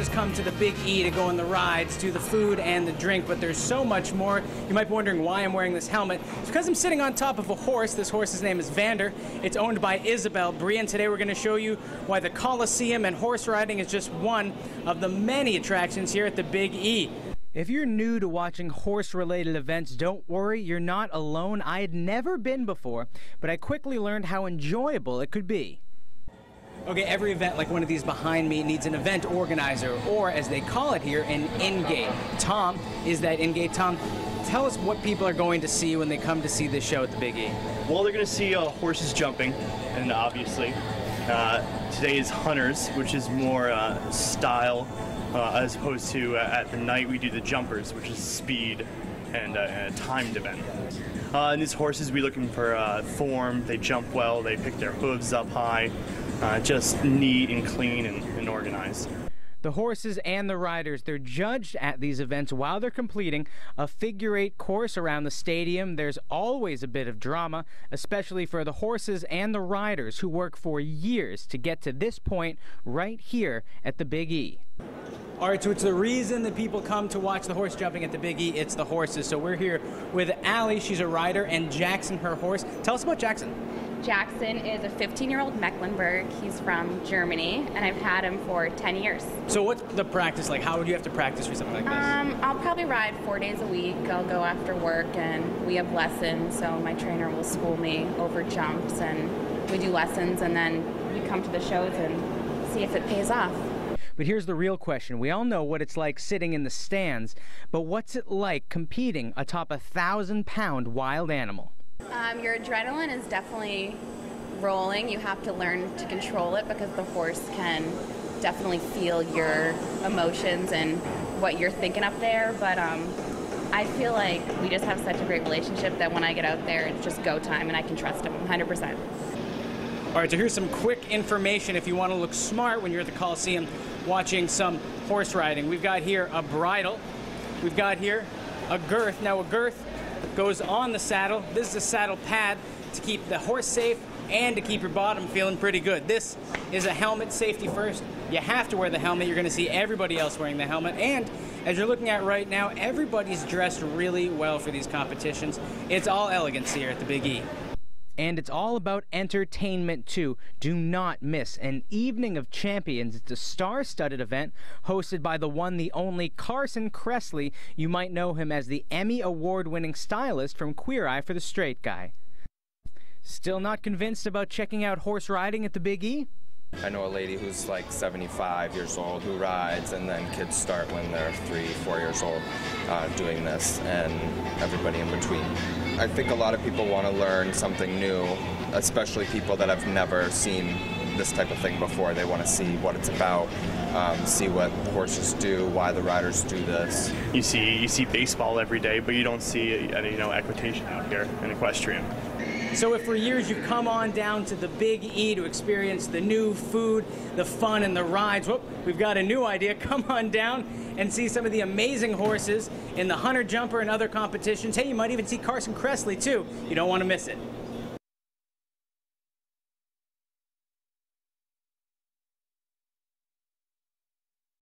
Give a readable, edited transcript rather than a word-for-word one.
just come to the Big E to go on the rides, do the food and the drink, but there's so much more. You might be wondering why I'm wearing this helmet. It's because I'm sitting on top of a horse. This horse's name is Vander. It's owned by Isabel Bree, and today we're going to show you why the Coliseum and horse riding is just one of the many attractions here at the Big E. If you're new to watching horse-related events, don't worry, you're not alone. I had never been before, but I quickly learned how enjoyable it could be. Okay, every event like one of these behind me needs an event organizer, or as they call it here, an in-gate. Tom is that in-gate. Tom, tell us what people are going to see when they come to see this show at the Big E. Well, they're going to see horses jumping, and obviously today is hunters, which is more style, as opposed to at the night we do the jumpers, which is speed and a timed event. And these horses, we looking for form. They jump well, they pick their hooves up high, just neat and clean and organized. The horses and the riders, they're judged at these events while they're completing a figure-8 course around the stadium. There's always a bit of drama, especially for the horses and the riders who work for years to get to this point right here at the Big E. All right, so it's the reason that people come to watch the horse jumping at the Big E. It's the horses. So we're here with Allie. She's a rider, and Jackson, her horse. Tell us about Jackson. Jackson is a 15-year-old Mecklenburg. He's from Germany, and I've had him for 10 years. So what's the practice like? How would you have to practice for something like this? I'll probably ride 4 days a week. I'll go after work, and we have lessons, so my trainer will school me over jumps, and we do lessons, and then we come to the shows and see if it pays off. But here's the real question. We all know what it's like sitting in the stands, but what's it like competing atop a 1,000-pound wild animal? Your adrenaline is definitely rolling. You have to learn to control it because the horse can definitely feel your emotions and what you're thinking up there. But I feel like we just have such a great relationship that when I get out there, it's just go time and I can trust him 100%. All right, so here's some quick information if you want to look smart when you're at the Coliseum watching some horse riding. We've got here a bridle. We've got here a girth. Now, a girth goes on the saddle. This is a saddle pad to keep the horse safe and to keep your bottom feeling pretty good. This is a helmet, safety first. You have to wear the helmet. You're going to see everybody else wearing the helmet. And as you're looking at right now, everybody's dressed really well for these competitions. It's all elegance here at the Big E. And it's all about entertainment, too. Do not miss an Evening of Champions. It's a star-studded event hosted by the one, the only Carson Kressley. You might know him as the Emmy Award-winning stylist from Queer Eye for the Straight Guy. Still not convinced about checking out horse riding at the Big E? I know a lady who's like 75 years old who rides, and then kids start when they're 3, 4 years old doing this, and everybody in between. I think a lot of people want to learn something new, especially people that have never seen this type of thing before. They want to see what it's about, see what the horses do, why the riders do this. You see baseball every day, but you don't see equitation out here in equestrian. So if for years you've come on down to the Big E to experience the new food, the fun, and the rides, whoop, we've got a new idea. Come on down and see some of the amazing horses in the hunter jumper and other competitions. Hey, you might even see Carson Kressley, too. You don't want to miss it.